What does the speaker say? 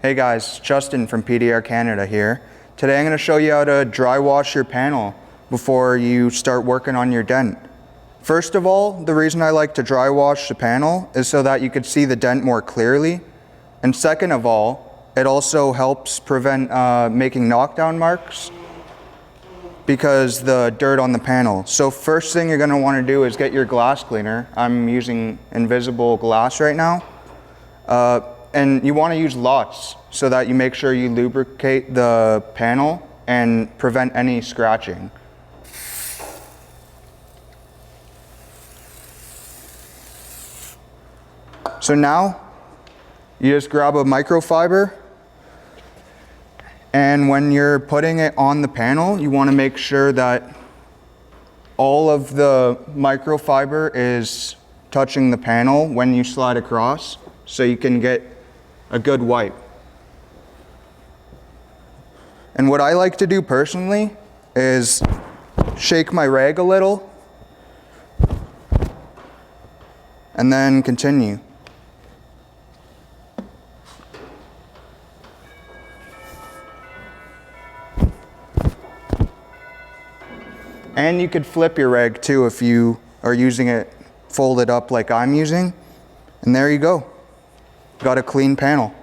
Hey guys, Justin from PDR Canada here. Today I'm going to show you how to dry wash your panel before you start working on your dent. First of all, the reason I like to dry wash the panel is so that you could see the dent more clearly. And second of all, it also helps prevent making knockdown marks because the dirt on the panel. So first thing you're going to want to do is get your glass cleaner. I'm using invisible glass right now. And you want to use lots so that you make sure you lubricate the panel and prevent any scratching. So now you just grab a microfiber, and when you're putting it on the panel, you want to make sure that all of the microfiber is touching the panel when you slide across, so you can get a good wipe. And what I like to do personally is shake my rag a little and then continue. And you could flip your rag too if you are using it folded up like I'm using. And there you go. Got a clean panel.